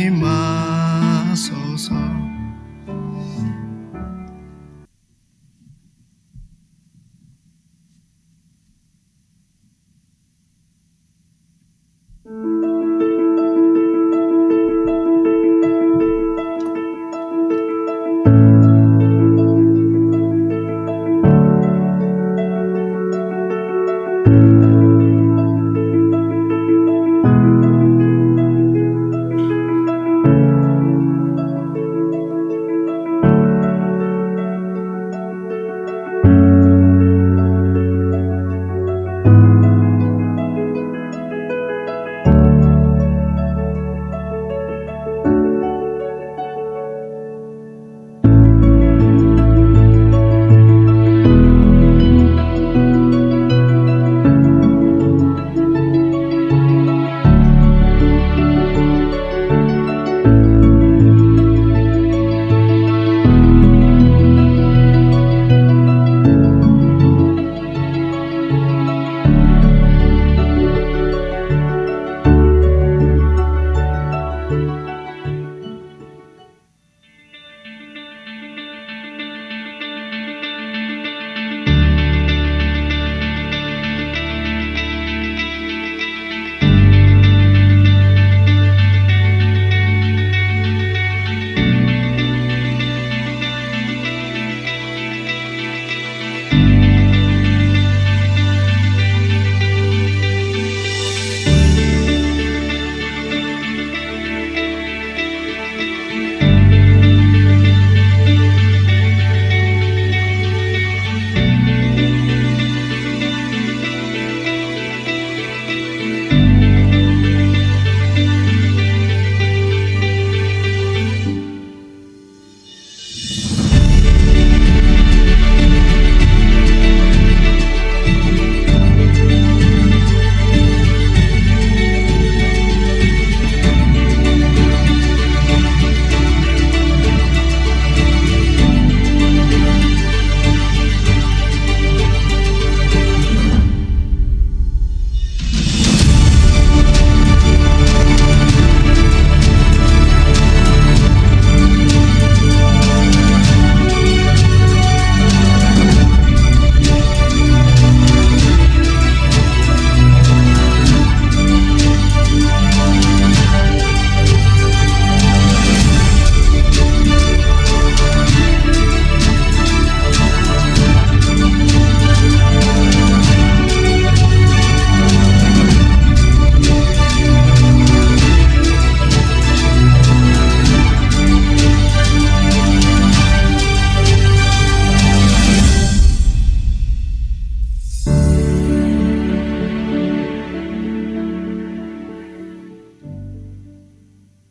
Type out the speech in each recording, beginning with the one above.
임하소서.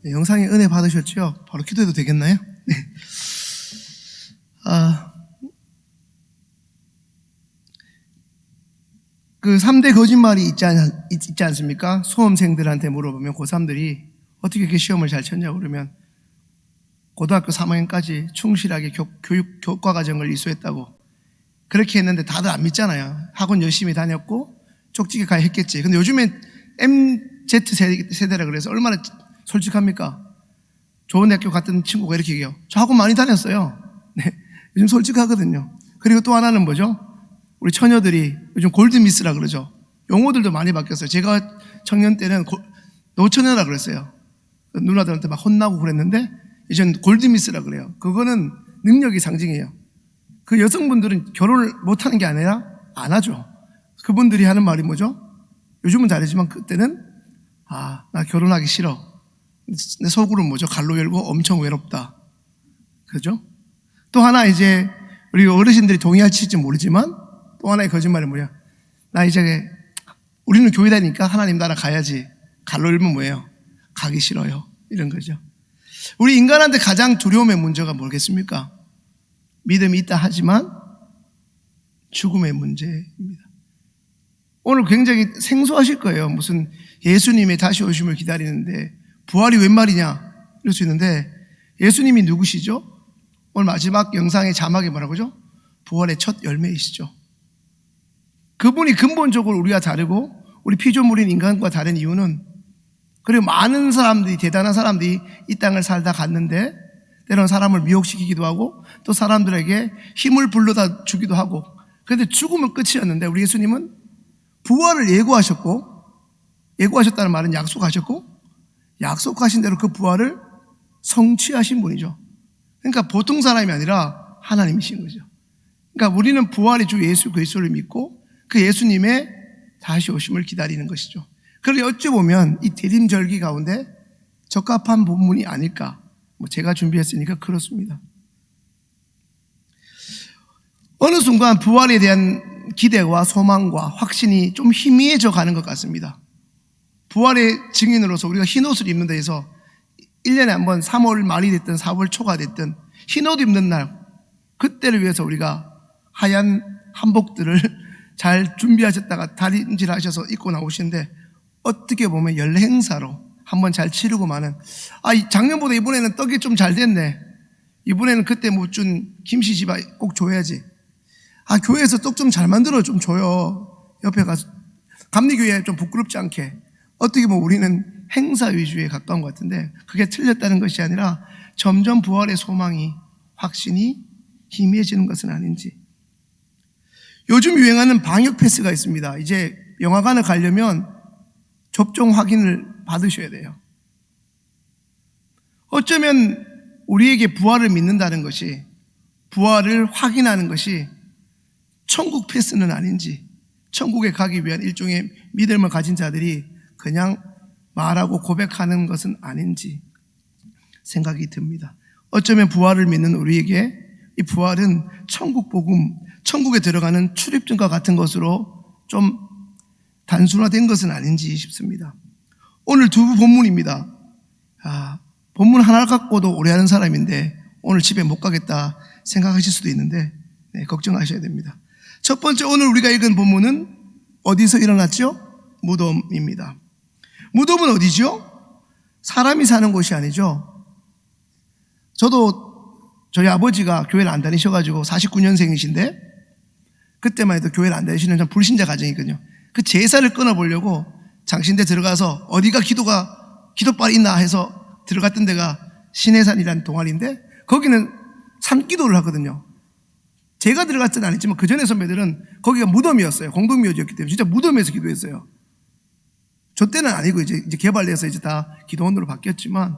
영상에 은혜 받으셨죠? 바로 기도해도 되겠나요? 네. 그 3대 거짓말이 있지 않습니까? 수험생들한테 물어보면 고3들이 어떻게 이렇게 시험을 잘 쳤냐고 그러면 고등학교 3학년까지 충실하게 교과 과정을 이수했다고 그렇게 했는데 다들 안 믿잖아요. 학원 열심히 다녔고 쪽지게 가야 했겠지. 근데 요즘엔 MZ 세대라 그래서 얼마나 솔직합니까? 좋은 대학교 갔던 친구가 이렇게 얘기해요. 저 학원 많이 다녔어요. 네, 요즘 솔직하거든요. 그리고 또 하나는 뭐죠? 우리 처녀들이 요즘 골드미스라 그러죠. 용어들도 많이 바뀌었어요. 제가 청년 때는 노처녀라 그랬어요. 누나들한테 막 혼나고 그랬는데 이젠 골드미스라 그래요. 그거는 능력이 상징이에요. 그 여성분들은 결혼을 못하는 게 아니라 안 하죠. 그분들이 하는 말이 뭐죠? 요즘은 잘하지만 그때는 나 결혼하기 싫어. 내 속으로는 뭐죠? 갈로 열고 엄청 외롭다. 그죠? 또 하나 이제 우리 어르신들이 동의할지 모르지만 또 하나의 거짓말이 뭐냐? 나 이제 우리는 교회 다니니까 하나님 나라 가야지. 갈로 열면 뭐예요? 가기 싫어요. 이런 거죠. 우리 인간한테 가장 두려움의 문제가 뭐겠습니까? 믿음이 있다 하지만 죽음의 문제입니다. 오늘 굉장히 생소하실 거예요. 무슨 예수님의 다시 오심을 기다리는데 부활이 웬 말이냐 이럴 수 있는데 예수님이 누구시죠? 오늘 마지막 영상의 자막이 뭐라고죠? 부활의 첫 열매이시죠. 그분이 근본적으로 우리와 다르고 우리 피조물인 인간과 다른 이유는 그리고 많은 사람들이, 대단한 사람들이 이 땅을 살다 갔는데 때로는 사람을 미혹시키기도 하고 또 사람들에게 힘을 불러다 주기도 하고, 그런데 죽으면 끝이었는데 우리 예수님은 부활을 예고하셨다는 말은 약속하셨고, 약속하신 대로 그 부활을 성취하신 분이죠. 그러니까 보통 사람이 아니라 하나님이신 거죠. 그러니까 우리는 부활의 주 예수 그리스도를 믿고 그 예수님의 다시 오심을 기다리는 것이죠. 그런데 어찌 보면 이 대림절기 가운데 적합한 본문이 아닐까, 제가 준비했으니까 그렇습니다. 어느 순간 부활에 대한 기대와 소망과 확신이 좀 희미해져 가는 것 같습니다. 부활의 증인으로서 우리가 흰옷을 입는 데에서 1년에 한 번 3월 말이 됐든 4월 초가 됐든 흰옷 입는 날, 그때를 위해서 우리가 하얀 한복들을 잘 준비하셨다가 다림질 하셔서 입고 나오시는데, 어떻게 보면 연례 행사로 한번 잘 치르고 마는, 작년보다 이번에는 떡이 좀 잘 됐네, 이번에는 그때 못 준 김씨집 꼭 줘야지, 교회에서 떡 좀 잘 만들어 좀 줘요, 옆에 가서 감리교회 좀 부끄럽지 않게. 어떻게 보면 우리는 행사 위주에 가까운 것 같은데, 그게 틀렸다는 것이 아니라 점점 부활의 소망이, 확신이 희미해지는 것은 아닌지. 요즘 유행하는 방역 패스가 있습니다. 이제 영화관을 가려면 접종 확인을 받으셔야 돼요. 어쩌면 우리에게 부활을 믿는다는 것이, 부활을 확인하는 것이 천국 패스는 아닌지, 천국에 가기 위한 일종의 믿음을 가진 자들이 그냥 말하고 고백하는 것은 아닌지 생각이 듭니다. 어쩌면 부활을 믿는 우리에게 이 부활은 천국 복음, 천국에 들어가는 출입증과 같은 것으로 좀 단순화된 것은 아닌지 싶습니다. 오늘 두 본문입니다. 본문 하나 갖고도 오래 하는 사람인데 오늘 집에 못 가겠다 생각하실 수도 있는데, 걱정하셔야 됩니다. 첫 번째, 오늘 우리가 읽은 본문은 어디서 일어났죠? 무덤입니다. 무덤은 어디죠? 사람이 사는 곳이 아니죠. 저희 아버지가 교회를 안 다니셔가지고 49년생이신데 그때만 해도 교회를 안 다니시는 좀 불신자 가정이거든요. 그 제사를 끊어보려고 장신대 들어가서 어디가 기도빨이 있나 해서 들어갔던 데가 신해산이라는 동아리인데, 거기는 산기도를 하거든요. 제가 들어갈 때는 아니지만 그 전에 선배들은 거기가 무덤이었어요. 공동묘지였기 때문에 진짜 무덤에서 기도했어요. 저 때는 아니고 이제 개발돼서 이제 다 기도원으로 바뀌었지만,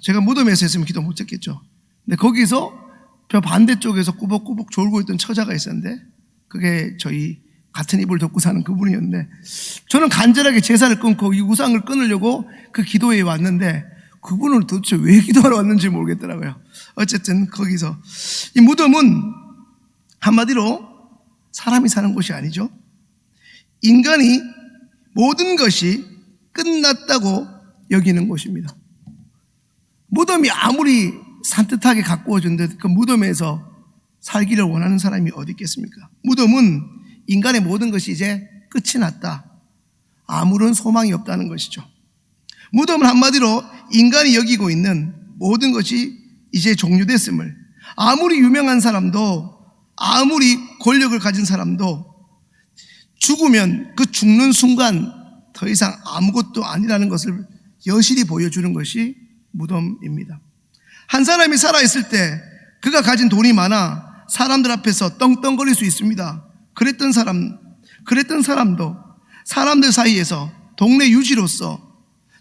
제가 무덤에서 했으면 기도 못 했겠죠. 근데 거기서 저 반대쪽에서 꾸벅꾸벅 졸고 있던 처자가 있었는데, 그게 저희 같은 이불 덮고 사는 그분이었는데, 저는 간절하게 제사를 끊고 이 우상을 끊으려고 그 기도회에 왔는데 그분을 도대체 왜 기도하러 왔는지 모르겠더라고요. 어쨌든 거기서, 이 무덤은 한마디로 사람이 사는 곳이 아니죠. 인간이 모든 것이 끝났다고 여기는 곳입니다. 무덤이 아무리 산뜻하게 가꾸어준데 그 무덤에서 살기를 원하는 사람이 어디 있겠습니까? 무덤은 인간의 모든 것이 이제 끝이 났다, 아무런 소망이 없다는 것이죠. 무덤은 한마디로 인간이 여기고 있는 모든 것이 이제 종료됐음을, 아무리 유명한 사람도, 아무리 권력을 가진 사람도 죽으면 그 죽는 순간 더 이상 아무것도 아니라는 것을 여실히 보여주는 것이 무덤입니다. 한 사람이 살아있을 때 그가 가진 돈이 많아 사람들 앞에서 떵떵거릴 수 있습니다. 그랬던 사람도, 사람들 사이에서 동네 유지로서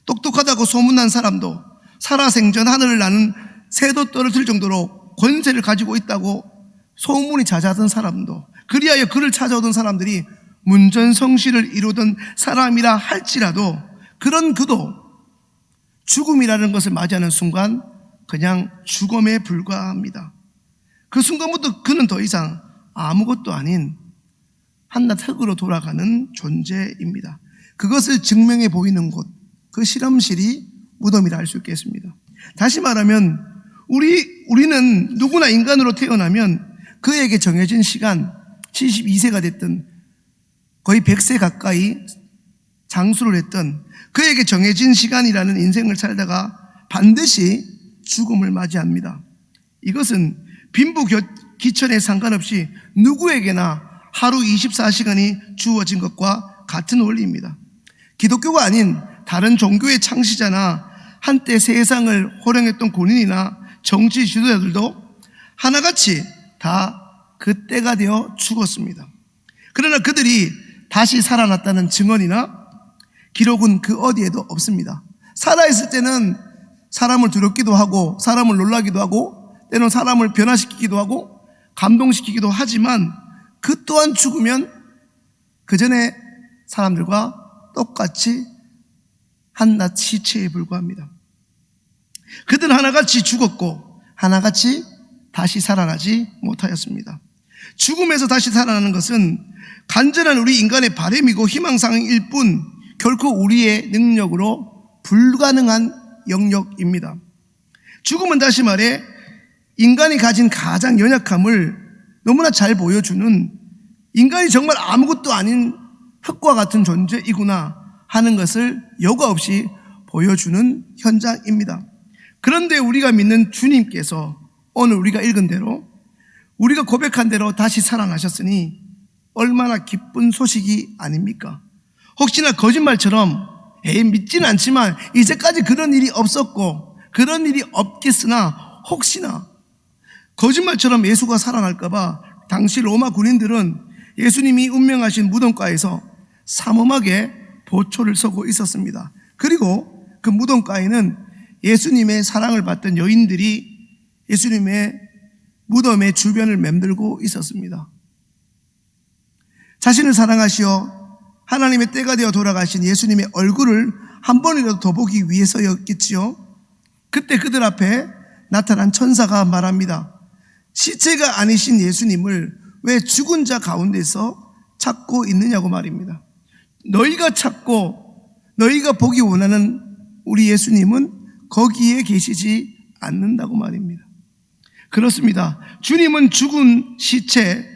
똑똑하다고 소문난 사람도, 살아생전 하늘을 나는 새도 떨어질 정도로 권세를 가지고 있다고 소문이 자자하던 사람도, 그리하여 그를 찾아오던 사람들이 문전성시를 이루던 사람이라 할지라도, 그런 그도 죽음이라는 것을 맞이하는 순간 그냥 죽음에 불과합니다. 그 순간부터 그는 더 이상 아무것도 아닌 한낱 흙으로 돌아가는 존재입니다. 그것을 증명해 보이는 곳, 그 실험실이 무덤이라 할 수 있겠습니다. 다시 말하면 우리는 누구나 인간으로 태어나면 그에게 정해진 시간, 72세가 됐든 거의 100세 가까이 장수를 했던, 그에게 정해진 시간이라는 인생을 살다가 반드시 죽음을 맞이합니다. 이것은 빈부귀천에 상관없이 누구에게나 하루 24시간이 주어진 것과 같은 원리입니다. 기독교가 아닌 다른 종교의 창시자나 한때 세상을 호령했던 군인이나 정치 지도자들도 하나같이 다 그때가 되어 죽었습니다. 그러나 그들이 다시 살아났다는 증언이나 기록은 그 어디에도 없습니다. 살아있을 때는 사람을 두렵기도 하고 사람을 놀라기도 하고 때로는 사람을 변화시키기도 하고 감동시키기도 하지만 그 또한 죽으면 그 전에 사람들과 똑같이 한낱 시체에 불과합니다. 그들은 하나같이 죽었고 하나같이 다시 살아나지 못하였습니다. 죽음에서 다시 살아나는 것은 간절한 우리 인간의 바람이고 희망사항일 뿐 결코 우리의 능력으로 불가능한 영역입니다. 죽음은 다시 말해 인간이 가진 가장 연약함을 너무나 잘 보여주는, 인간이 정말 아무것도 아닌 흙과 같은 존재이구나 하는 것을 여과 없이 보여주는 현장입니다. 그런데 우리가 믿는 주님께서 오늘 우리가 읽은 대로, 우리가 고백한 대로 다시 살아나셨으니 얼마나 기쁜 소식이 아닙니까? 혹시나 거짓말처럼 믿지는 않지만 이제까지 그런 일이 없었고 그런 일이 없겠으나 혹시나 거짓말처럼 예수가 살아날까봐 당시 로마 군인들은 예수님이 운명하신 무덤가에서 삼엄하게 보초를 서고 있었습니다. 그리고 그 무덤가에는 예수님의 사랑을 받던 여인들이 예수님의 무덤의 주변을 맴돌고 있었습니다. 자신을 사랑하시어 하나님의 때가 되어 돌아가신 예수님의 얼굴을 한 번이라도 더 보기 위해서였겠지요. 그때 그들 앞에 나타난 천사가 말합니다. 시체가 아니신 예수님을 왜 죽은 자 가운데서 찾고 있느냐고 말입니다. 너희가 찾고 너희가 보기 원하는 우리 예수님은 거기에 계시지 않는다고 말입니다. 그렇습니다. 주님은 죽은 시체,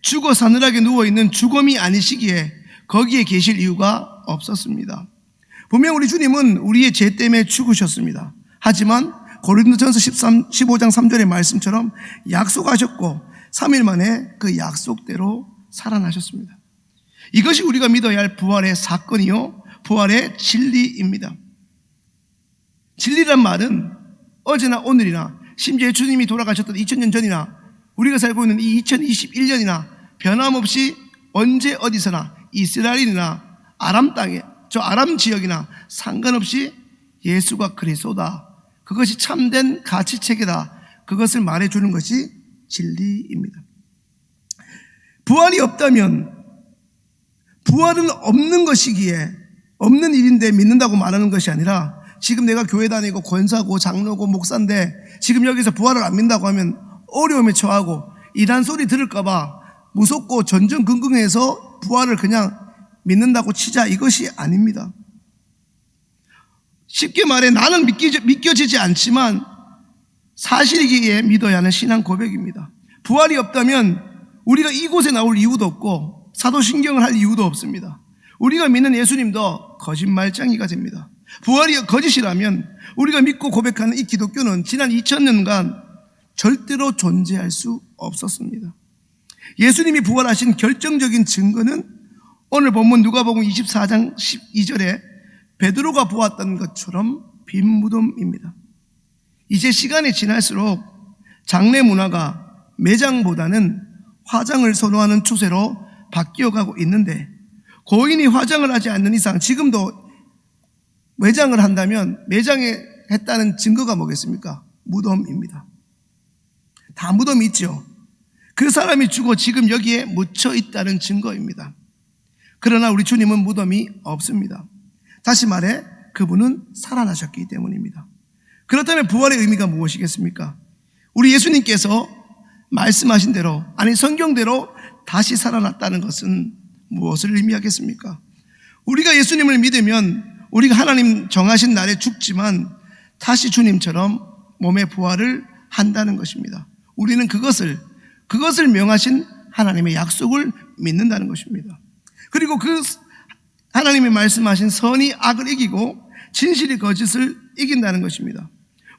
죽어 사늘하게 누워있는 죽음이 아니시기에 거기에 계실 이유가 없었습니다. 분명 우리 주님은 우리의 죄 때문에 죽으셨습니다. 하지만 고린도전서 15장 3절의 말씀처럼 약속하셨고 3일 만에 그 약속대로 살아나셨습니다. 이것이 우리가 믿어야 할 부활의 사건이요 부활의 진리입니다. 진리란 말은 어제나 오늘이나 심지어 주님이 돌아가셨던 2000년 전이나 우리가 살고 있는 이 2021년이나 변함없이 언제 어디서나 이스라엘이나 아람 땅에 저 아람 지역이나 상관없이 예수가 그리스도다, 그것이 참된 가치체계다, 그것을 말해주는 것이 진리입니다. 부활이 없다면 부활은 없는 것이기에 없는 일인데 믿는다고 말하는 것이 아니라 지금 내가 교회 다니고 권사고 장로고 목사인데 지금 여기서 부활을 안 믿는다고 하면 어려움에 처하고 이단 소리 들을까봐 무섭고 전전긍긍해서 부활을 그냥 믿는다고 치자, 이것이 아닙니다. 쉽게 말해 나는 믿겨지지 않지만 사실이기에 믿어야 하는 신앙 고백입니다. 부활이 없다면 우리가 이곳에 나올 이유도 없고 사도신경을 할 이유도 없습니다. 우리가 믿는 예수님도 거짓말쟁이가 됩니다. 부활이 거짓이라면 우리가 믿고 고백하는 이 기독교는 지난 2000년간 절대로 존재할 수 없었습니다. 예수님이 부활하신 결정적인 증거는 오늘 본문 누가복음 24장 12절에 베드로가 보았던 것처럼 빈 무덤입니다. 이제 시간이 지날수록 장례 문화가 매장보다는 화장을 선호하는 추세로 바뀌어가고 있는데 고인이 화장을 하지 않는 이상 지금도 매장을 한다면 매장에 했다는 증거가 뭐겠습니까? 무덤입니다. 다 무덤이 있죠. 그 사람이 죽어 지금 여기에 묻혀 있다는 증거입니다. 그러나 우리 주님은 무덤이 없습니다. 다시 말해 그분은 살아나셨기 때문입니다. 그렇다면 부활의 의미가 무엇이겠습니까? 우리 예수님께서 말씀하신 대로, 아니 성경대로 다시 살아났다는 것은 무엇을 의미하겠습니까? 우리가 예수님을 믿으면 우리가 하나님 정하신 날에 죽지만 다시 주님처럼 몸의 부활을 한다는 것입니다. 우리는 그것을 명하신 하나님의 약속을 믿는다는 것입니다. 그리고 그 하나님이 말씀하신 선이 악을 이기고 진실이 거짓을 이긴다는 것입니다.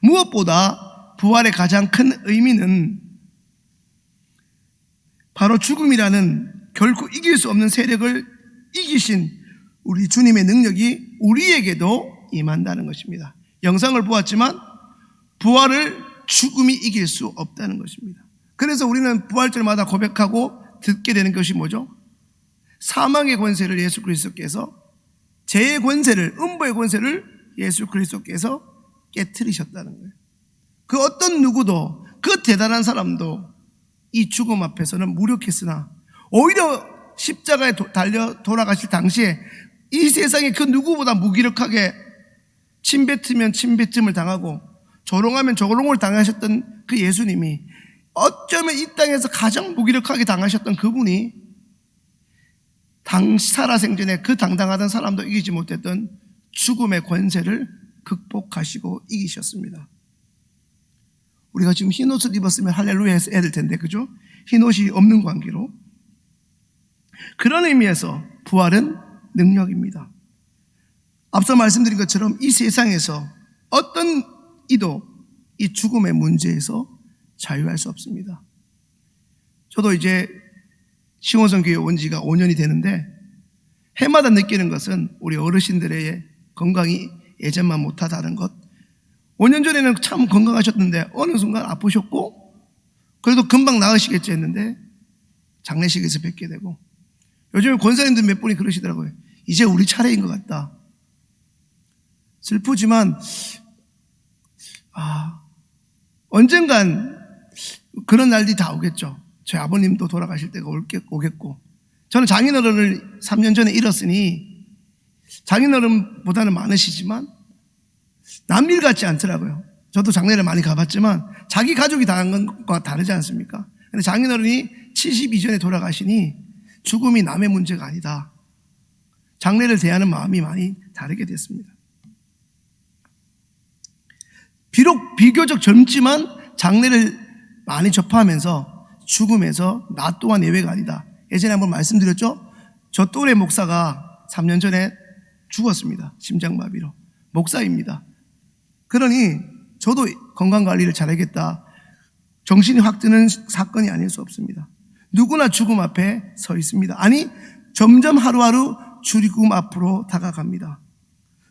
무엇보다 부활의 가장 큰 의미는 바로 죽음이라는 결코 이길 수 없는 세력을 이기신 우리 주님의 능력이 우리에게도 임한다는 것입니다. 영상을 보았지만 부활을 죽음이 이길 수 없다는 것입니다. 그래서 우리는 부활절마다 고백하고 듣게 되는 것이 뭐죠? 사망의 권세를 예수 그리스도께서, 죄의 권세를, 음부의 권세를 예수 그리스도께서 깨트리셨다는 거예요. 그 어떤 누구도, 그 대단한 사람도 이 죽음 앞에서는 무력했으나 오히려 십자가에 달려 돌아가실 당시에 이 세상에 그 누구보다 무기력하게 침뱉으면 침뱉음을 당하고 조롱하면 조롱을 당하셨던 그 예수님이, 어쩌면 이 땅에서 가장 무기력하게 당하셨던 그분이 살아생전에 그 당당하던 사람도 이기지 못했던 죽음의 권세를 극복하시고 이기셨습니다. 우리가 지금 흰 옷을 입었으면 할렐루야 해서 해야 될 텐데, 그죠? 흰 옷이 없는 관계로. 그런 의미에서 부활은 능력입니다. 앞서 말씀드린 것처럼 이 세상에서 어떤 이도 이 죽음의 문제에서 자유할 수 없습니다. 저도 이제 시원성 교회 온 지가 5년이 되는데 해마다 느끼는 것은 우리 어르신들의 건강이 예전만 못하다는 것. 5년 전에는 참 건강하셨는데 어느 순간 아프셨고 그래도 금방 나으시겠지 했는데 장례식에서 뵙게 되고, 요즘에 권사님들 몇 분이 그러시더라고요. 이제 우리 차례인 것 같다. 슬프지만 언젠간 그런 날이 다 오겠죠. 저희 아버님도 돌아가실 때가 오겠고, 저는 장인어른을 3년 전에 잃었으니 장인어른보다는 많으시지만 남일 같지 않더라고요. 저도 장례를 많이 가봤지만 자기 가족이 당한 것과 다르지 않습니까? 근데 장인어른이 70 이전에 돌아가시니 죽음이 남의 문제가 아니다. 장례를 대하는 마음이 많이 다르게 됐습니다. 비록 비교적 젊지만 장례를 많이 접하면서 죽음에서 나 또한 예외가 아니다. 예전에 한번 말씀드렸죠? 저 또래 목사가 3년 전에 죽었습니다. 심장마비로. 목사입니다. 그러니 저도 건강관리를 잘하겠다. 정신이 확 드는 사건이 아닐 수 없습니다. 누구나 죽음 앞에 서 있습니다. 아니, 점점 하루하루 죽음 앞으로 다가갑니다.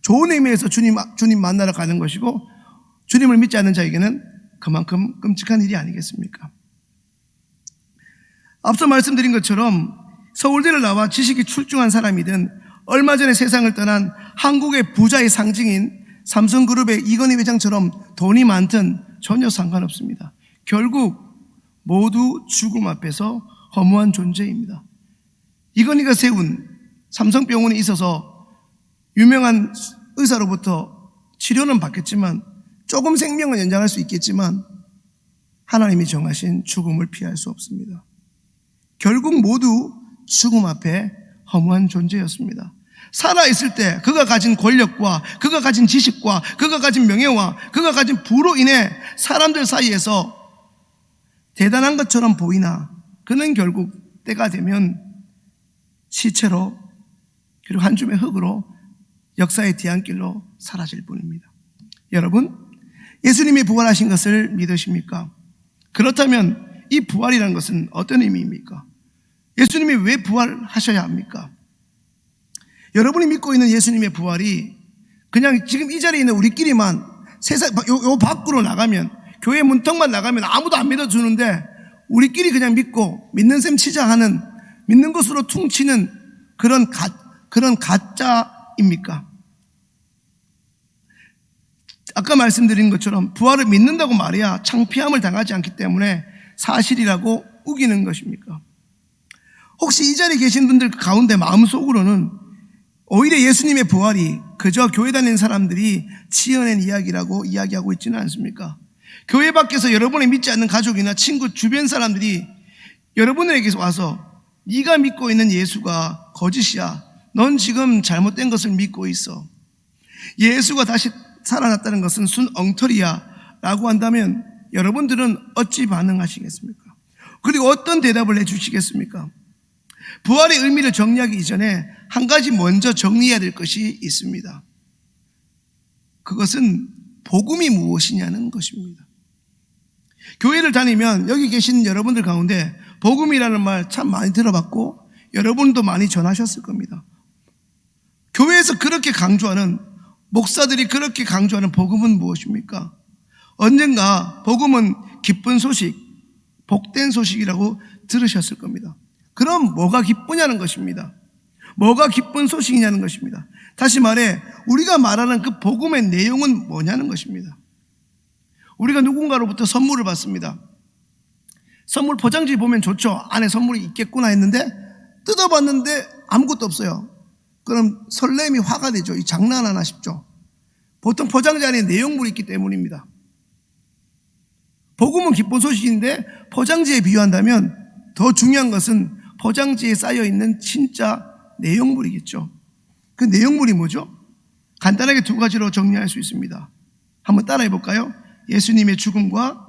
좋은 의미에서 주님 만나러 가는 것이고, 주님을 믿지 않는 자에게는 그만큼 끔찍한 일이 아니겠습니까? 앞서 말씀드린 것처럼 서울대를 나와 지식이 출중한 사람이든 얼마 전에 세상을 떠난 한국의 부자의 상징인 삼성그룹의 이건희 회장처럼 돈이 많든 전혀 상관없습니다. 결국 모두 죽음 앞에서 허무한 존재입니다. 이건희가 세운 삼성병원에 있어서 유명한 의사로부터 치료는 받겠지만, 조금 생명은 연장할 수 있겠지만 하나님이 정하신 죽음을 피할 수 없습니다. 결국 모두 죽음 앞에 허무한 존재였습니다. 살아있을 때 그가 가진 권력과 그가 가진 지식과 그가 가진 명예와 그가 가진 부로 인해 사람들 사이에서 대단한 것처럼 보이나 그는 결국 때가 되면 시체로, 그리고 한 줌의 흙으로 역사의 뒤안길로 사라질 뿐입니다. 여러분, 예수님이 부활하신 것을 믿으십니까? 그렇다면 이 부활이라는 것은 어떤 의미입니까? 예수님이 왜 부활하셔야 합니까? 여러분이 믿고 있는 예수님의 부활이 그냥 지금 이 자리에 있는 우리끼리만, 세상 요 밖으로 나가면, 교회 문턱만 나가면 아무도 안 믿어주는데 우리끼리 그냥 믿고 믿는 셈 치자 하는, 믿는 것으로 퉁치는 그런 가짜입니까? 아까 말씀드린 것처럼 부활을 믿는다고 말해야 창피함을 당하지 않기 때문에 사실이라고 우기는 것입니까? 혹시 이 자리에 계신 분들 가운데 마음속으로는 오히려 예수님의 부활이 그저 교회 다니는 사람들이 지어낸 이야기라고 이야기하고 있지는 않습니까? 교회 밖에서 여러분이 믿지 않는 가족이나 친구, 주변 사람들이 여러분에게 와서 네가 믿고 있는 예수가 거짓이야. 넌 지금 잘못된 것을 믿고 있어. 예수가 다시 살아났다는 것은 순 엉터리야 라고 한다면 여러분들은 어찌 반응하시겠습니까? 그리고 어떤 대답을 해주시겠습니까? 부활의 의미를 정리하기 이전에 한 가지 먼저 정리해야 될 것이 있습니다. 그것은 복음이 무엇이냐는 것입니다. 교회를 다니면 여기 계신 여러분들 가운데 복음이라는 말 참 많이 들어봤고 여러분도 많이 전하셨을 겁니다. 교회에서 그렇게 강조하는, 목사들이 그렇게 강조하는 복음은 무엇입니까? 언젠가 복음은 기쁜 소식, 복된 소식이라고 들으셨을 겁니다. 그럼 뭐가 기쁘냐는 것입니다. 뭐가 기쁜 소식이냐는 것입니다. 다시 말해 우리가 말하는 그 복음의 내용은 뭐냐는 것입니다. 우리가 누군가로부터 선물을 받습니다. 선물 포장지 보면 좋죠. 안에 선물이 있겠구나 했는데 뜯어봤는데 아무것도 없어요. 그럼 설렘이 화가 되죠. 이 장난하나 싶죠. 보통 포장지 안에 내용물이 있기 때문입니다. 복음은 기쁜 소식인데 포장지에 비유한다면 더 중요한 것은 포장지에 쌓여있는 진짜 내용물이겠죠. 그 내용물이 뭐죠? 간단하게 두 가지로 정리할 수 있습니다. 한번 따라해 볼까요? 예수님의 죽음과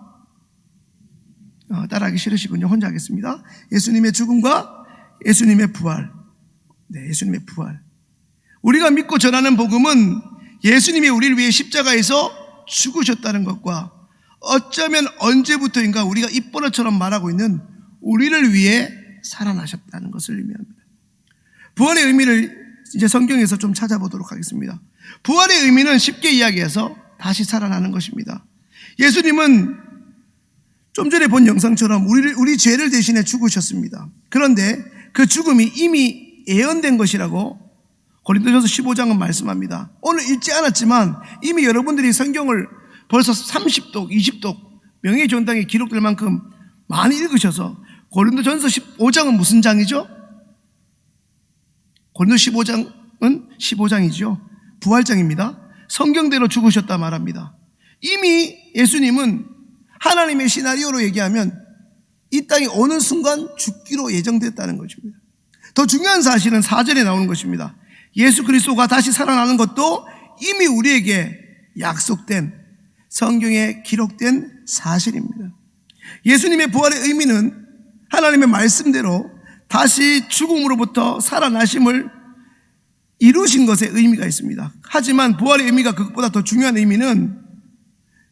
따라하기 싫으시군요. 혼자 하겠습니다. 예수님의 죽음과 예수님의 부활. 네, 예수님의 부활. 우리가 믿고 전하는 복음은 예수님이 우리를 위해 십자가에서 죽으셨다는 것과 어쩌면 언제부터인가 우리가 입번호처럼 말하고 있는 우리를 위해 살아나셨다는 것을 의미합니다. 부활의 의미를 이제 성경에서 좀 찾아보도록 하겠습니다. 부활의 의미는 쉽게 이야기해서 다시 살아나는 것입니다. 예수님은 좀 전에 본 영상처럼 우리 죄를 대신해 죽으셨습니다. 그런데 그 죽음이 이미 예언된 것이라고 고린도전서 15장은 말씀합니다. 오늘 읽지 않았지만 이미 여러분들이 성경을 벌써 30독, 20독 명예전당에 기록될 만큼 많이 읽으셔서 고린도전서 15장은 무슨 장이죠? 고린도 15장은 15장이죠. 부활장입니다. 성경대로 죽으셨다 말합니다. 이미 예수님은 하나님의 시나리오로 얘기하면 이 땅에 오는 순간 죽기로 예정됐다는 것입니다. 더 중요한 사실은 4절에 나오는 것입니다. 예수 그리스도가 다시 살아나는 것도 이미 우리에게 약속된 성경에 기록된 사실입니다. 예수님의 부활의 의미는 하나님의 말씀대로 다시 죽음으로부터 살아나심을 이루신 것에 의미가 있습니다. 하지만 부활의 의미가 그것보다 더 중요한 의미는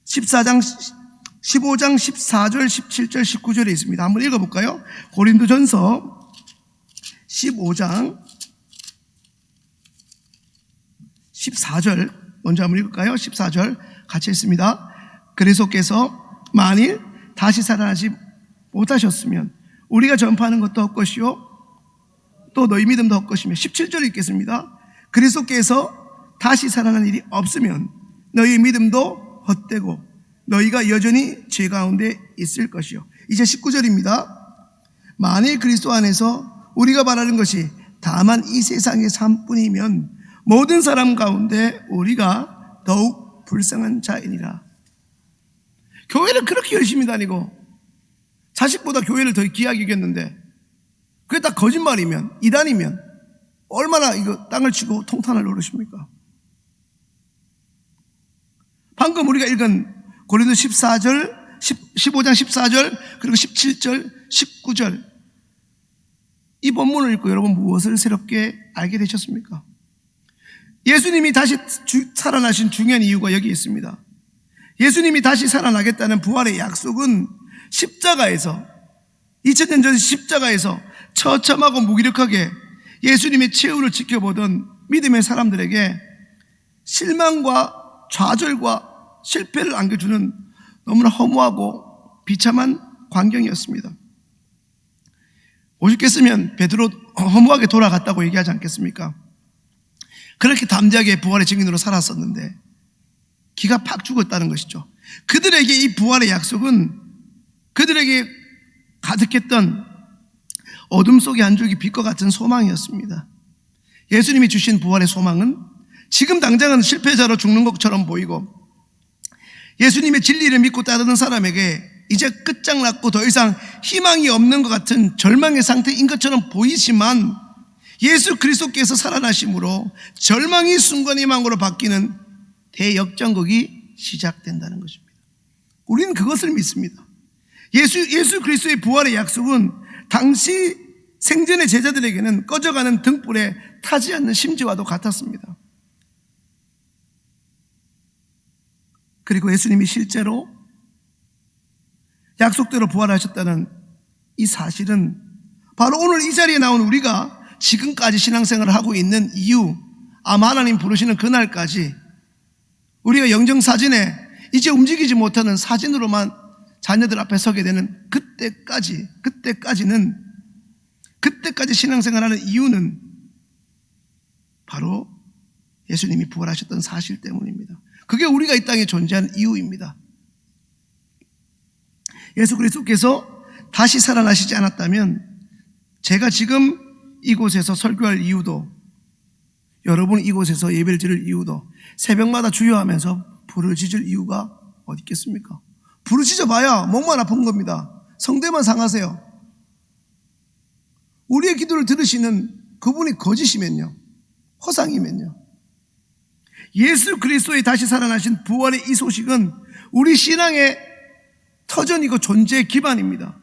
15장 14절, 17절, 19절에 있습니다. 한번 읽어볼까요? 고린도전서 15장 14절 먼저 한번 읽을까요? 14절 같이 읽습니다. 그리스도께서 만일 다시 살아나지 못하셨으면 우리가 전파하는 것도 헛것이요 또 너희 믿음도 헛것이며 17절 읽겠습니다. 그리스도께서 다시 살아나는 일이 없으면 너희 믿음도 헛되고 너희가 여전히 죄 가운데 있을 것이요. 이제 19절입니다. 만일 그리스도 안에서 우리가 바라는 것이 다만 이 세상의 삶뿐이면 모든 사람 가운데 우리가 더욱 불쌍한 자이니라. 교회를 그렇게 열심히 다니고 자식보다 교회를 더 귀하게 여겼는데 그게 다 거짓말이면, 이단이면 얼마나 이거 땅을 치고 통탄을 노르십니까? 방금 우리가 읽은 고린도 15장 14절 그리고 17절 19절 이 본문을 읽고 여러분 무엇을 새롭게 알게 되셨습니까? 예수님이 다시 살아나신 중요한 이유가 여기 있습니다. 예수님이 다시 살아나겠다는 부활의 약속은 십자가에서 2000년 전 십자가에서 처참하고 무기력하게 예수님의 최후를 지켜보던 믿음의 사람들에게 실망과 좌절과 실패를 안겨주는 너무나 허무하고 비참한 광경이었습니다. 오죽했으면 베드로 허무하게 돌아갔다고 얘기하지 않겠습니까? 그렇게 담대하게 부활의 증인으로 살았었는데 기가 팍 죽었다는 것이죠. 그들에게 이 부활의 약속은 그들에게 가득했던 어둠 속의 한 줄기 빛과 같은 소망이었습니다. 예수님이 주신 부활의 소망은 지금 당장은 실패자로 죽는 것처럼 보이고 예수님의 진리를 믿고 따르는 사람에게 이제 끝장났고 더 이상 희망이 없는 것 같은 절망의 상태인 것처럼 보이지만 예수 그리스도께서 살아나심으로 절망이 순간 희망으로 바뀌는 대역전극이 시작된다는 것입니다. 우리는 그것을 믿습니다. 예수 그리스도의 부활의 약속은 당시 생전의 제자들에게는 꺼져가는 등불에 타지 않는 심지와도 같았습니다. 그리고 예수님이 실제로 약속대로 부활하셨다는 이 사실은 바로 오늘 이 자리에 나온 우리가 지금까지 신앙생활을 하고 있는 이유, 아마 하나님 부르시는 그날까지 우리가 영정사진에 이제 움직이지 못하는 사진으로만 자녀들 앞에 서게 되는 그때까지 신앙생활하는 이유는 바로 예수님이 부활하셨던 사실 때문입니다. 그게 우리가 이 땅에 존재하는 이유입니다. 예수 그리스도께서 다시 살아나시지 않았다면 제가 지금 이곳에서 설교할 이유도, 여러분 이곳에서 예배를 드릴 이유도, 새벽마다 주여하면서 부르짖을 이유가 어디 있겠습니까? 부르짖어 봐야 목만 아픈 겁니다. 성대만 상하세요. 우리의 기도를 들으시는 그분이 거짓이면요, 허상이면요. 예수 그리스도의 다시 살아나신 부활의 이 소식은 우리 신앙의 터전이고 존재의 기반입니다.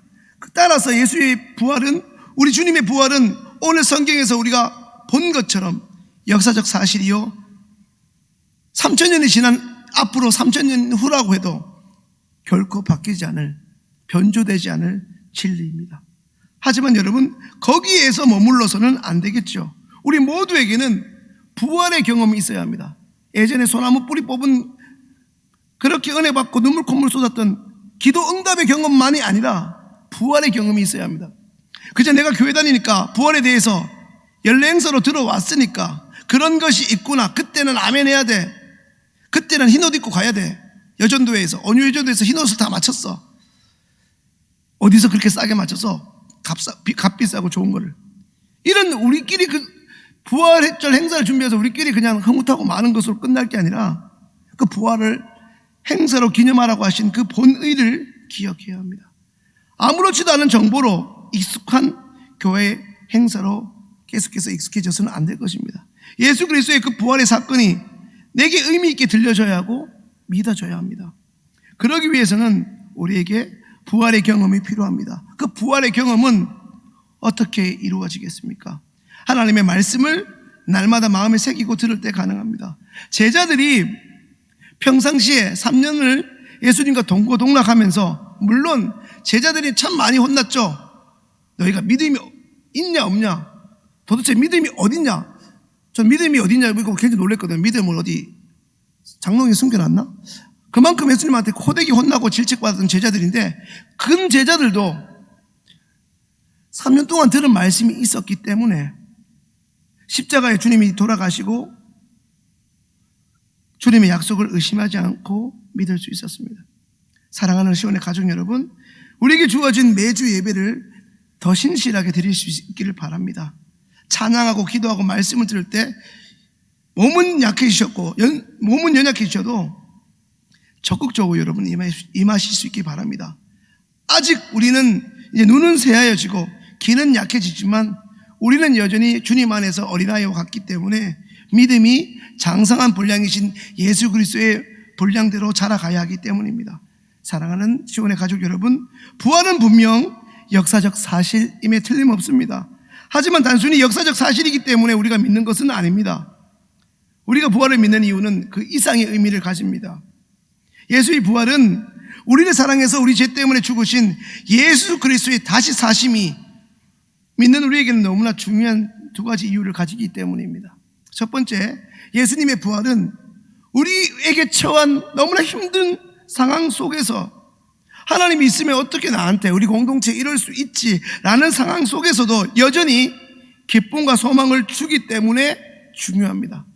따라서 예수의 부활은, 우리 주님의 부활은 오늘 성경에서 우리가 본 것처럼 역사적 사실이요, 3,000년이 지난 앞으로 3,000년 후라고 해도 결코 바뀌지 않을, 변조되지 않을 진리입니다. 하지만 여러분, 거기에서 머물러서는 안 되겠죠. 우리 모두에게는 부활의 경험이 있어야 합니다. 예전에 소나무 뿌리 뽑은, 그렇게 은혜 받고 눈물 콧물 쏟았던 기도 응답의 경험만이 아니라 부활의 경험이 있어야 합니다. 그저 내가 교회 다니니까 부활에 대해서 연례 행사로 들어왔으니까 그런 것이 있구나, 그때는 아멘 해야 돼, 그때는 흰옷 입고 가야 돼, 여전도회에서, 온유여전도회에서 흰옷을 다 맞췄어. 어디서 그렇게 싸게 맞춰서 값비싸고 좋은 거를, 이런 우리끼리 그 부활절 행사를 준비해서 우리끼리 그냥 흐뭇하고 많은 것으로 끝날 게 아니라 그 부활을 행사로 기념하라고 하신 그 본의를 기억해야 합니다. 아무렇지도 않은 정보로 익숙한 교회 행사로 계속해서 익숙해져서는 안 될 것입니다. 예수 그리스도의 그 부활의 사건이 내게 의미 있게 들려져야 하고 믿어져야 합니다. 그러기 위해서는 우리에게 부활의 경험이 필요합니다. 그 부활의 경험은 어떻게 이루어지겠습니까? 하나님의 말씀을 날마다 마음에 새기고 들을 때 가능합니다. 제자들이 평상시에 3년을 예수님과 동고동락하면서, 물론 제자들이 참 많이 혼났죠. 너희가 믿음이 있냐 없냐, 도대체 믿음이 어딨냐, 전 믿음이 어딨냐 이거 굉장히 놀랬거든요. 믿음을 어디 장롱에 숨겨놨나? 그만큼 예수님한테 호되게 혼나고 질책받았던 제자들인데, 그 제자들도 3년 동안 들은 말씀이 있었기 때문에 십자가에 주님이 돌아가시고 주님의 약속을 의심하지 않고 믿을 수 있었습니다. 사랑하는 시온의 가족 여러분, 우리에게 주어진 매주 예배를 더 신실하게 드릴 수 있기를 바랍니다. 찬양하고 기도하고 말씀을 들을 때 몸은 약해지셨고 몸은 연약해지셔도 적극적으로 여러분 임하실 수 있기 바랍니다. 아직 우리는 이제 눈은 새하여지고 귀는 약해지지만 우리는 여전히 주님 안에서 어린아이와 같기 때문에 믿음이 장성한 분량이신 예수 그리스도의 분량대로 자라가야 하기 때문입니다. 사랑하는 시온의 가족 여러분, 부활은 분명 역사적 사실임에 틀림없습니다. 하지만 단순히 역사적 사실이기 때문에 우리가 믿는 것은 아닙니다. 우리가 부활을 믿는 이유는 그 이상의 의미를 가집니다. 예수의 부활은 우리를 사랑해서 우리 죄 때문에 죽으신 예수 그리스도의 다시 사심이 믿는 우리에게는 너무나 중요한 두 가지 이유를 가지기 때문입니다. 첫 번째, 예수님의 부활은 우리에게 처한 너무나 힘든 상황 속에서 하나님이 있으면 어떻게 나한테, 우리 공동체에 이럴 수 있지 라는 상황 속에서도 여전히 기쁨과 소망을 주기 때문에 중요합니다.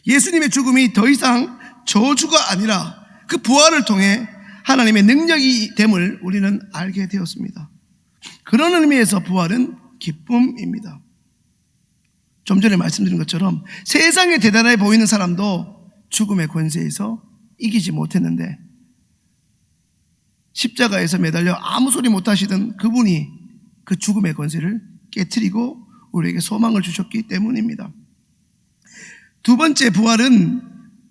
예수님의 죽음이 더 이상 저주가 아니라 그 부활을 통해 하나님의 능력이 됨을 우리는 알게 되었습니다. 그런 의미에서 부활은 기쁨입니다. 좀 전에 말씀드린 것처럼 세상에 대단해 보이는 사람도 죽음의 권세에서 이기지 못했는데, 십자가에서 매달려 아무 소리 못하시던 그분이 그 죽음의 권세를 깨트리고 우리에게 소망을 주셨기 때문입니다. 두 번째, 부활은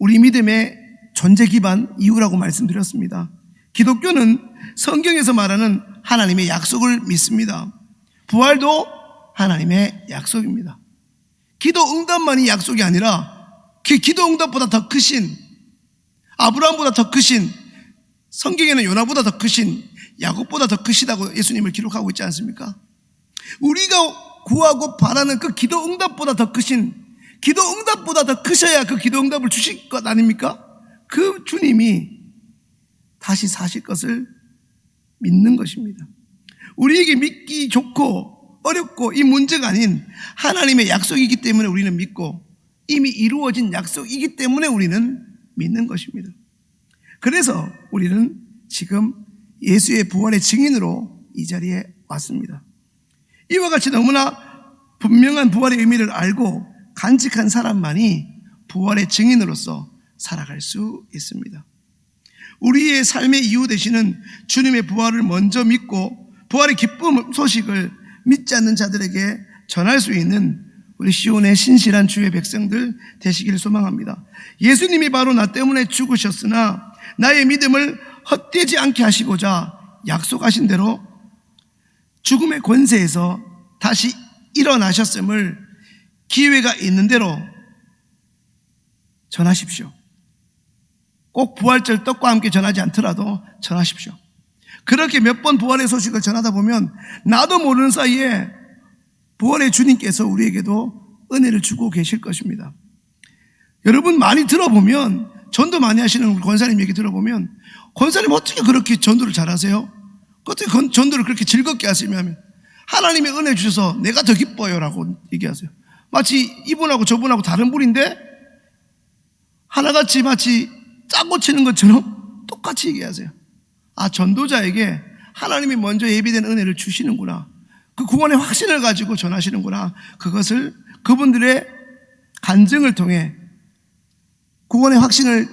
우리 믿음의 존재 기반 이유라고 말씀드렸습니다. 기독교는 성경에서 말하는 하나님의 약속을 믿습니다. 부활도 하나님의 약속입니다. 기도 응답만이 약속이 아니라 그 기도 응답보다 더 크신, 아브라함보다 더 크신, 성경에는 요나보다 더 크신, 야곱보다 더 크시다고 예수님을 기록하고 있지 않습니까? 우리가 구하고 바라는 그 기도 응답보다 더 크신 기도 응답보다 더 크셔야 그 기도 응답을 주실 것 아닙니까? 그 주님이 다시 사실 것을 믿는 것입니다. 우리에게 믿기 좋고 어렵고 이 문제가 아닌 하나님의 약속이기 때문에 우리는 믿고 이미 이루어진 약속이기 때문에 우리는 믿는 것입니다. 그래서 우리는 지금 예수의 부활의 증인으로 이 자리에 왔습니다. 이와 같이 너무나 분명한 부활의 의미를 알고 간직한 사람만이 부활의 증인으로서 살아갈 수 있습니다. 우리의 삶의 이유 되시는 주님의 부활을 먼저 믿고 부활의 기쁨 소식을 믿지 않는 자들에게 전할 수 있는 우리 시온의 신실한 주의 백성들 되시기를 소망합니다. 예수님이 바로 나 때문에 죽으셨으나 나의 믿음을 헛되지 않게 하시고자 약속하신 대로 죽음의 권세에서 다시 일어나셨음을 기회가 있는 대로 전하십시오. 꼭 부활절 떡과 함께 전하지 않더라도 전하십시오. 그렇게 몇 번 부활의 소식을 전하다 보면 나도 모르는 사이에 부활의 주님께서 우리에게도 은혜를 주고 계실 것입니다. 여러분 많이 들어보면, 전도 많이 하시는 우리 권사님 얘기 들어보면, 권사님 어떻게 그렇게 전도를 잘하세요? 어떻게 전도를 그렇게 즐겁게 하시냐면 하나님의 은혜 주셔서 내가 더 기뻐요라고 얘기하세요. 마치 이분하고 저분하고 다른 분인데 하나같이 마치 짜고 치는 것처럼 똑같이 얘기하세요. 아, 전도자에게 하나님이 먼저 예비된 은혜를 주시는구나, 그 구원의 확신을 가지고 전하시는구나, 그것을 그분들의 간증을 통해 구원의 확신을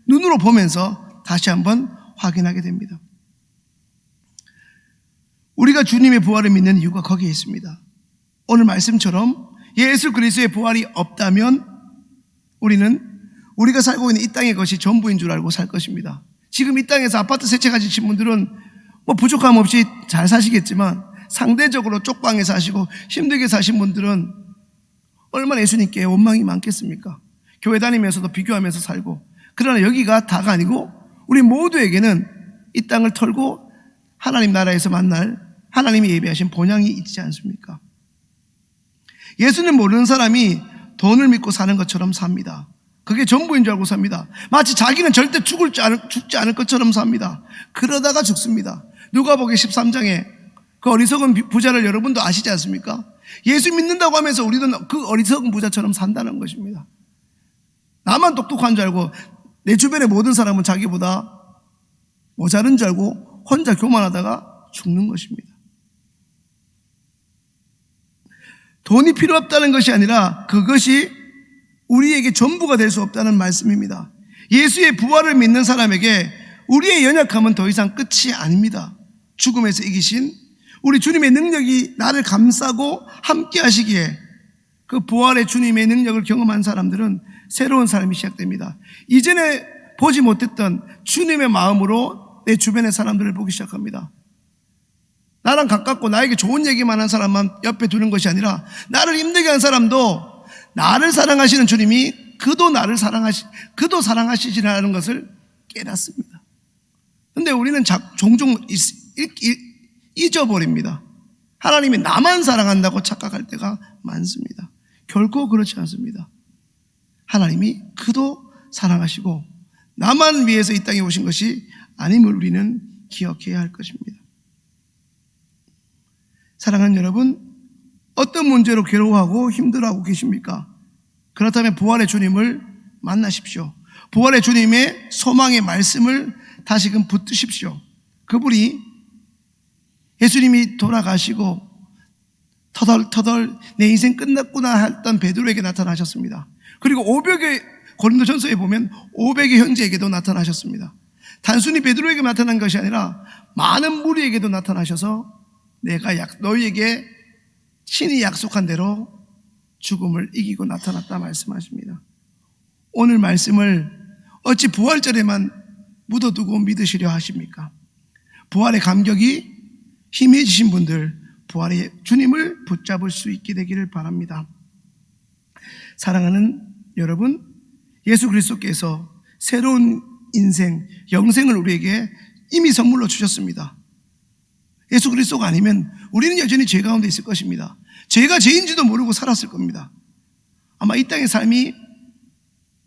눈으로 보면서 다시 한번 확인하게 됩니다. 우리가 주님의 부활을 믿는 이유가 거기에 있습니다. 오늘 말씀처럼 예수 그리스도의 부활이 없다면 우리는 우리가 살고 있는 이 땅의 것이 전부인 줄 알고 살 것입니다. 지금 이 땅에서 아파트 세 채 가지신 분들은 뭐 부족함 없이 잘 사시겠지만 상대적으로 쪽방에 사시고 힘들게 사신 분들은 얼마나 예수님께 원망이 많겠습니까? 교회 다니면서도 비교하면서 살고. 그러나 여기가 다가 아니고 우리 모두에게는 이 땅을 털고 하나님 나라에서 만날 하나님이 예비하신 본향이 있지 않습니까? 예수님 모르는 사람이 돈을 믿고 사는 것처럼 삽니다. 그게 전부인 줄 알고 삽니다. 마치 자기는 절대 죽지 않을 것처럼 삽니다. 그러다가 죽습니다. 누가복음 13장에 그 어리석은 부자를 여러분도 아시지 않습니까? 예수 믿는다고 하면서 우리도 그 어리석은 부자처럼 산다는 것입니다. 나만 똑똑한 줄 알고 내 주변의 모든 사람은 자기보다 모자른 줄 알고 혼자 교만하다가 죽는 것입니다. 돈이 필요 없다는 것이 아니라 그것이 우리에게 전부가 될 수 없다는 말씀입니다. 예수의 부활을 믿는 사람에게 우리의 연약함은 더 이상 끝이 아닙니다. 죽음에서 이기신 우리 주님의 능력이 나를 감싸고 함께 하시기에 그 부활의 주님의 능력을 경험한 사람들은 새로운 삶이 시작됩니다. 이전에 보지 못했던 주님의 마음으로 내 주변의 사람들을 보기 시작합니다. 나랑 가깝고 나에게 좋은 얘기만 한 사람만 옆에 두는 것이 아니라 나를 힘들게 한 사람도 나를 사랑하시는 주님이 그도 사랑하시지라는 것을 깨닫습니다. 그런데 우리는 종종 잊어버립니다. 하나님이 나만 사랑한다고 착각할 때가 많습니다. 결코 그렇지 않습니다. 하나님이 그도 사랑하시고 나만 위해서 이 땅에 오신 것이 아님을 우리는 기억해야 할 것입니다. 사랑하는 여러분, 어떤 문제로 괴로워하고 힘들어하고 계십니까? 그렇다면 부활의 주님을 만나십시오. 부활의 주님의 소망의 말씀을 다시금 붙드십시오. 그분이 예수님이 돌아가시고 터덜터덜 내 인생 끝났구나 했던 베드로에게 나타나셨습니다. 그리고 500의 고린도전서에 보면 500의 형제에게도 나타나셨습니다. 단순히 베드로에게 나타난 것이 아니라 많은 무리에게도 나타나셔서 내가 너희에게 신이 약속한 대로 죽음을 이기고 나타났다 말씀하십니다. 오늘 말씀을 어찌 부활절에만 묻어두고 믿으시려 하십니까? 부활의 감격이 희미해지신 분들 부활의 주님을 붙잡을 수 있게 되기를 바랍니다. 사랑하는 여러분, 예수 그리스도께서 새로운 인생, 영생을 우리에게 이미 선물로 주셨습니다. 예수 그리스도가 아니면 우리는 여전히 죄 가운데 있을 것입니다. 죄가 죄인지도 모르고 살았을 겁니다. 아마 이 땅의 삶이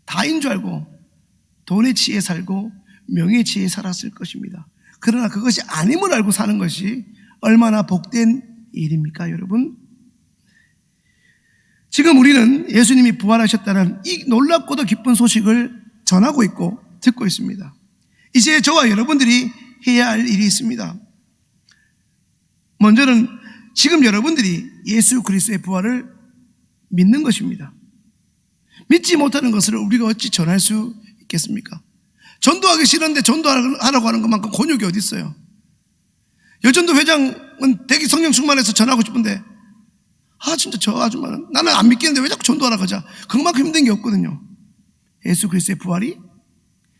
다인 줄 알고 돈에 취해 살고 명예에 취해 살았을 것입니다. 그러나 그것이 아님을 알고 사는 것이 얼마나 복된 일입니까, 여러분? 지금 우리는 예수님이 부활하셨다는 이 놀랍고도 기쁜 소식을 전하고 있고 듣고 있습니다. 이제 저와 여러분들이 해야 할 일이 있습니다. 먼저는 지금 여러분들이 예수 그리스도의 부활을 믿는 것입니다. 믿지 못하는 것을 우리가 어찌 전할 수 있겠습니까? 전도하기 싫은데 전도하라고 하는 것만큼 곤욕이 어디 있어요? 여전도 회장은 대기 성령 충만해서 전하고 싶은데 진짜 저 아줌마는 나는 안 믿겠는데 왜 자꾸 전도하라고 하자. 그만큼 힘든 게 없거든요. 예수 그리스도의 부활이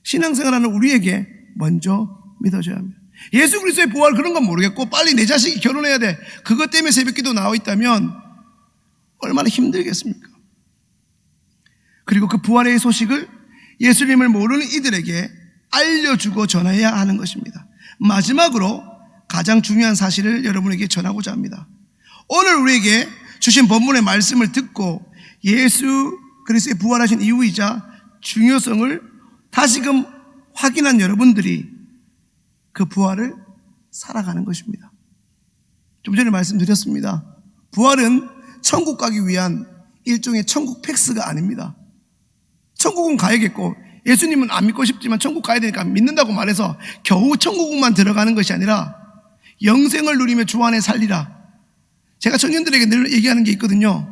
신앙생활하는 우리에게 먼저 믿어져야 합니다. 예수 그리스도의 부활 그런 건 모르겠고 빨리 내 자식이 결혼해야 돼. 그것 때문에 새벽기도 나와 있다면 얼마나 힘들겠습니까? 그리고 그 부활의 소식을 예수님을 모르는 이들에게 알려주고 전해야 하는 것입니다. 마지막으로 가장 중요한 사실을 여러분에게 전하고자 합니다. 오늘 우리에게 주신 본문의 말씀을 듣고 예수 그리스도의 부활하신 이유이자 중요성을 다시금 확인한 여러분들이 그 부활을 살아가는 것입니다. 좀 전에 말씀드렸습니다. 부활은 천국 가기 위한 일종의 천국 패스가 아닙니다. 천국은 가야겠고 예수님은 안 믿고 싶지만 천국 가야 되니까 믿는다고 말해서 겨우 천국만 들어가는 것이 아니라 영생을 누리며 주 안에 살리라. 제가 청년들에게 늘 얘기하는 게 있거든요.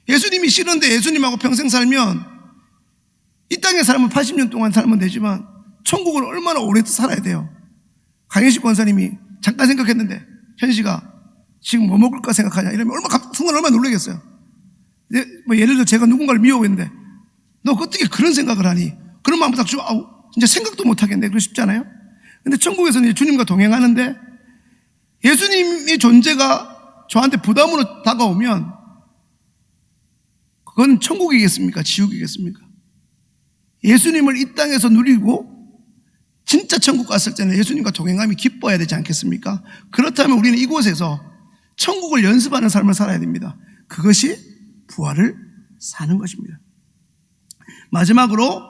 예수님이 싫은데 예수님하고 평생 살면 이 땅에 살면 80년 동안 살면 되지만 천국은 얼마나 오래 살아야 돼요. 강현식 권사님이 잠깐 생각했는데 현식아 지금 뭐 먹을까 생각하냐 이러면 순간 얼마나 놀라겠어요. 예를 들어 제가 누군가를 미워했는데 너 어떻게 그런 생각을 하니? 그런 마음 딱 주면 진짜 생각도 못 하겠네. 그러고 싶잖아요. 근데 천국에서는 이제 주님과 동행하는데 예수님의 존재가 저한테 부담으로 다가오면 그건 천국이겠습니까? 지옥이겠습니까? 예수님을 이 땅에서 누리고 진짜 천국 갔을 때는 예수님과 동행함이 기뻐야 되지 않겠습니까? 그렇다면 우리는 이곳에서 천국을 연습하는 삶을 살아야 됩니다. 그것이 부활을 사는 것입니다. 마지막으로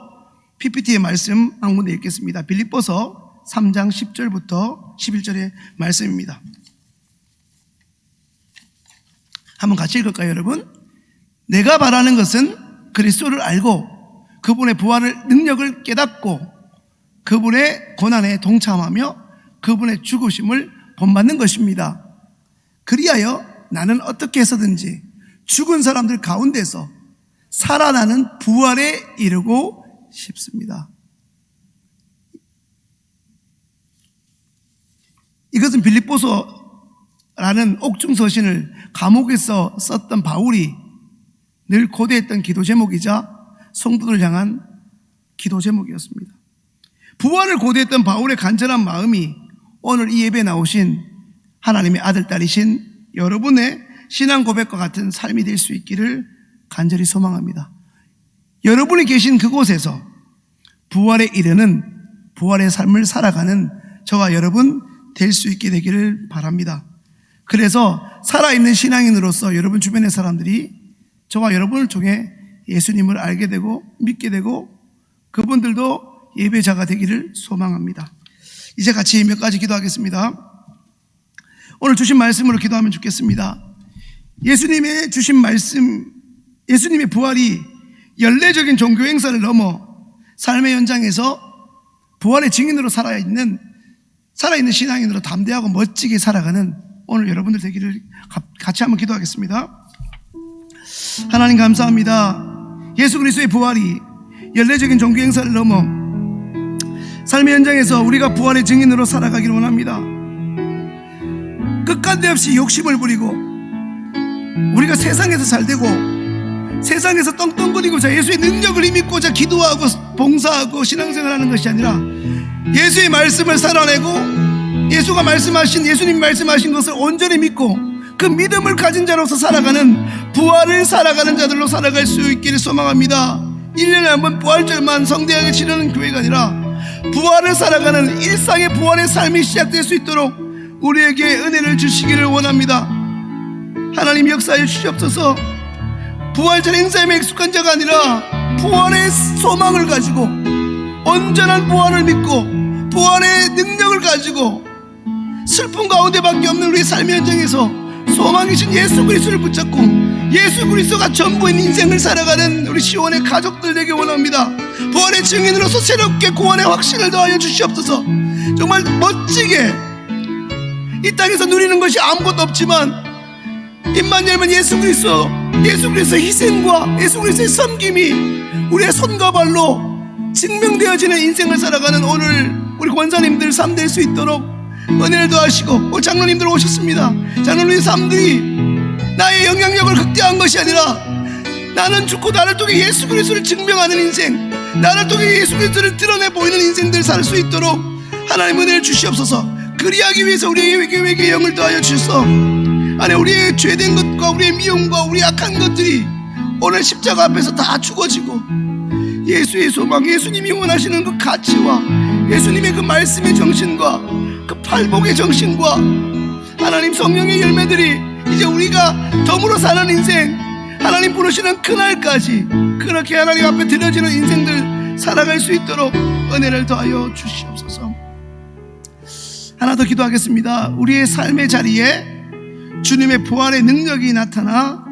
PPT의 말씀 한 군데 읽겠습니다. 빌립보서 3장 10절부터 11절의 말씀입니다. 한번 같이 읽을까요, 여러분? 내가 바라는 것은 그리스도를 알고 그분의 부활을 능력을 깨닫고 그분의 고난에 동참하며 그분의 죽으심을 본받는 것입니다. 그리하여 나는 어떻게 해서든지 죽은 사람들 가운데서 살아나는 부활에 이르고 싶습니다. 이것은 빌립보서라는 옥중서신을 감옥에서 썼던 바울이 늘 고대했던 기도 제목이자 성도들 향한 기도 제목이었습니다. 부활을 고대했던 바울의 간절한 마음이 오늘 이 예배에 나오신 하나님의 아들, 딸이신 여러분의 신앙 고백과 같은 삶이 될 수 있기를 간절히 소망합니다. 여러분이 계신 그곳에서 부활에 이르는 부활의 삶을 살아가는 저와 여러분 될 수 있게 되기를 바랍니다. 그래서 살아있는 신앙인으로서 여러분 주변의 사람들이 저와 여러분을 통해 예수님을 알게 되고 믿게 되고 그분들도 예배자가 되기를 소망합니다. 이제 같이 몇 가지 기도하겠습니다. 오늘 주신 말씀으로 기도하면 좋겠습니다. 예수님의 주신 말씀, 예수님의 부활이 연례적인 종교 행사를 넘어 삶의 현장에서 부활의 증인으로 살아있는 신앙인으로 담대하고 멋지게 살아가는 오늘 여러분들 되기를 같이 한번 기도하겠습니다. 하나님 감사합니다. 예수 그리스도의 부활이 연례적인 종교 행사를 넘어 삶의 현장에서 우리가 부활의 증인으로 살아가기를 원합니다. 끝간데 없이 욕심을 부리고 우리가 세상에서 잘되고 세상에서 덩덩거리고자 예수의 능력을 힘입고자 기도하고 봉사하고 신앙생활하는 것이 아니라 예수의 말씀을 살아내고 예수가 말씀하신 예수님 말씀하신 것을 온전히 믿고 그 믿음을 가진 자로서 살아가는 부활을 살아가는 자들로 살아갈 수 있기를 소망합니다. 1년에 한 번 부활절만 성대하게 치르는 교회가 아니라 부활을 살아가는 일상의 부활의 삶이 시작될 수 있도록 우리에게 은혜를 주시기를 원합니다. 하나님 역사해 주시옵소서. 부활절 행사에 익숙한 자가 아니라 부활의 소망을 가지고 온전한 부활을 믿고 부활의 능력을 가지고 슬픔 가운데밖에 없는 우리 삶의 현장에서 소망이신 예수 그리스도를 붙잡고 예수 그리스도가 전부인 인생을 살아가는 우리 시온의 가족들 되기 원합니다. 부활의 증인으로서 새롭게 구원의 확신을 더하여 주시옵소서. 정말 멋지게 이 땅에서 누리는 것이 아무것도 없지만 입만 열면 예수 그리스도의 희생과 예수 그리스도의 섬김이 우리의 손과 발로 증명되어지는 인생을 살아가는 오늘 우리 권사님들 삶 될 수 있도록 은혜를 더하시고, 오늘 장로님들 오셨습니다. 장로님 삶들이 나의 영향력을 극대화한 것이 아니라 나는 죽고 나를 통해 예수 그리스도를 증명하는 인생, 나를 통해 예수 그리스도를 드러내 보이는 인생들 살 수 있도록 하나님 은혜를 주시옵소서. 그리하기 위해서 우리에게 영을 더하여 주셔서 안에 우리의 죄된 것과 우리의 미움과 우리의 악한 것들이 오늘 십자가 앞에서 다 죽어지고 예수의 소망, 예수님이 원하시는 그 가치와 예수님의 그 말씀의 정신과 그 팔복의 정신과 하나님 성령의 열매들이 이제 우리가 덤으로 사는 인생, 하나님 부르시는 그날까지 그렇게 하나님 앞에 드려지는 인생들 살아갈 수 있도록 은혜를 더하여 주시옵소서. 하나 더 기도하겠습니다. 우리의 삶의 자리에 주님의 부활의 능력이 나타나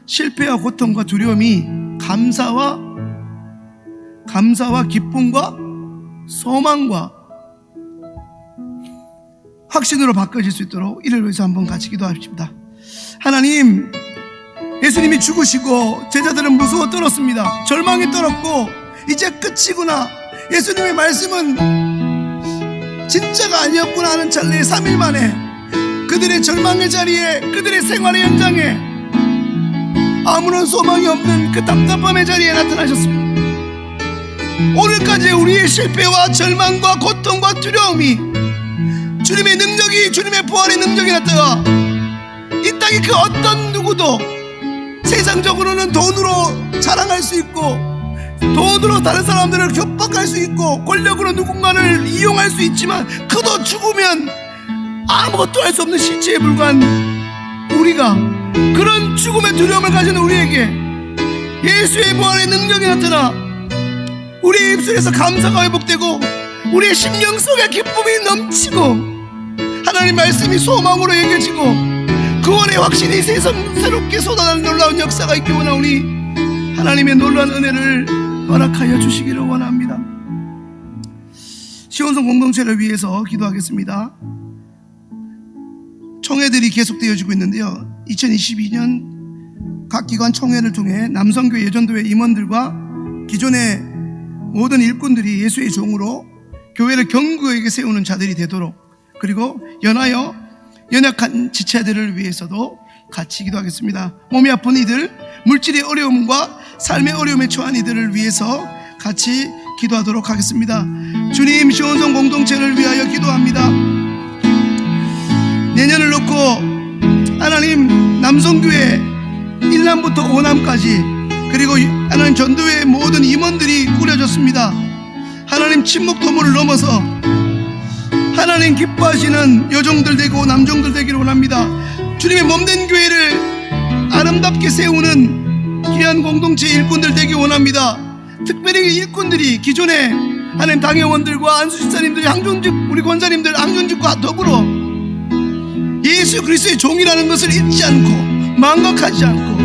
실패와 고통과 두려움이 감사와 기쁨과 소망과 확신으로 바꿔질 수 있도록 이를 위해서 한번 같이 기도합시다. 하나님, 예수님이 죽으시고 제자들은 무서워 떨었습니다. 절망에 떨었고 이제 끝이구나, 예수님의 말씀은 진짜가 아니었구나 하는 찰나에 3일 만에 그들의 절망의 자리에, 그들의 생활의 현장에 아무런 소망이 없는 그 답답함의 자리에 나타나셨습니다. 오늘까지 우리의 실패와 절망과 고통과 두려움이 주님의 능력이, 주님의 부활의 능력이 나타나 이 땅의 그 어떤 누구도 세상적으로는 돈으로 자랑할 수 있고 돈으로 다른 사람들을 협박할 수 있고 권력으로 누군가를 이용할 수 있지만 그도 죽으면 아무것도 할 수 없는 시체에 불과한 우리가, 그런 죽음의 두려움을 가진 우리에게 예수의 부활의 능력이 나타나 우리의 입술에서 감사가 회복되고 우리의 심령 속에 기쁨이 넘치고 하나님 말씀이 소망으로 여겨지고 구원의 확신이 새롭게 쏟아나는 놀라운 역사가 있기 원하오니 하나님의 놀라운 은혜를 허락하여 주시기를 원합니다. 시온성 공동체를 위해서 기도하겠습니다. 총회들이 계속되어지고 있는데요, 2022년 각 기관 총회를 통해 남성교회 여전도회 임원들과 기존의 모든 일꾼들이 예수의 종으로 교회를 견고하게 세우는 자들이 되도록, 그리고 연하여 연약한 지체들을 위해서도 같이 기도하겠습니다. 몸이 아픈 이들, 물질의 어려움과 삶의 어려움에 처한 이들을 위해서 같이 기도하도록 하겠습니다. 주님, 시온성 공동체를 위하여 기도합니다. 내년을 놓고 하나님, 남성교회 1남부터 5남까지 그리고 하나님 전도회 모든 임원들이 꾸려졌습니다. 하나님, 침묵 도모를 넘어서 하나님 기뻐하시는 여종들 되고 남종들 되기를 원합니다. 주님의 몸된 교회를 아름답게 세우는 귀한 공동체 일꾼들 되기 원합니다. 특별히 일꾼들이 기존의 하나님 당회원들과 안수집사님들, 항존직 우리 권사님들, 항존직과 더불어 예수 그리스도의 종이라는 것을 잊지 않고 망각하지 않고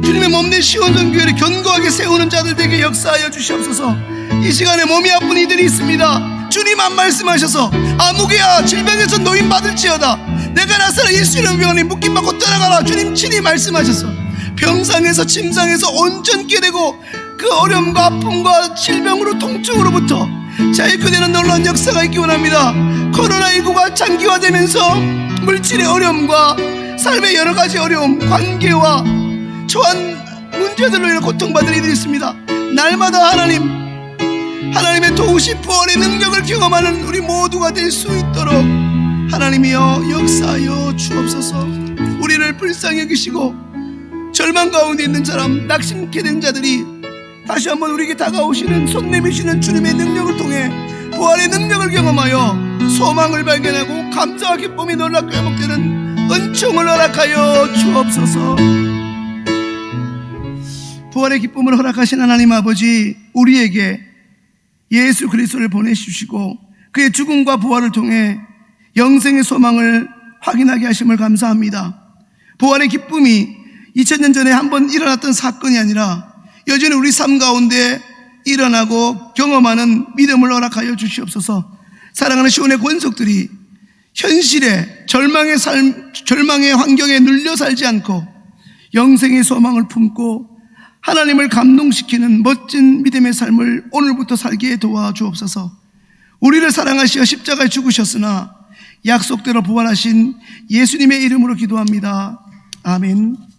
주님의 몸된 시온성 교회를 견고하게 세우는 자들 되게 역사하여 주시옵소서. 이 시간에 몸이 아픈 이들이 있습니다. 주님만 말씀하셔서 아무개야 질병에서 노임 받을지어다, 내가 나서는 예수의 병원에 묶임받고 떠나가라, 주님 친히 말씀하셔서 병상에서 침상에서 온전케 되고 그 어려움과 아픔과 질병으로 통증으로부터 자유케 되는 놀라운 역사가 있기 원합니다. 코로나19가 장기화되면서 물질의 어려움과 삶의 여러 가지 어려움, 관계와 처한 문제들로 인해 고통받는 이들이 있습니다. 날마다 하나님의 도우신 부활의 능력을 경험하는 우리 모두가 될 수 있도록 하나님이여 역사하여 주옵소서. 우리를 불쌍히 여기시고 절망 가운데 있는 사람, 낙심케 된 자들이 다시 한번 우리에게 다가오시는, 손 내미시는 주님의 능력을 통해 부활의 능력을 경험하여 소망을 발견하고 감사와 기쁨이 놀랍게 회복되는 은총을 허락하여 주옵소서. 부활의 기쁨을 허락하신 하나님 아버지, 우리에게 예수 그리스도를 보내주시고 그의 죽음과 부활을 통해 영생의 소망을 확인하게 하심을 감사합니다. 부활의 기쁨이 2000년 전에 한번 일어났던 사건이 아니라 여전히 우리 삶 가운데 일어나고 경험하는 믿음을 허락하여 주시옵소서. 사랑하는 시온의 권속들이 현실의 절망의 환경에 눌려 살지 않고 영생의 소망을 품고 하나님을 감동시키는 멋진 믿음의 삶을 오늘부터 살게 도와주옵소서. 우리를 사랑하시어 십자가에 죽으셨으나 약속대로 부활하신 예수님의 이름으로 기도합니다. 아멘.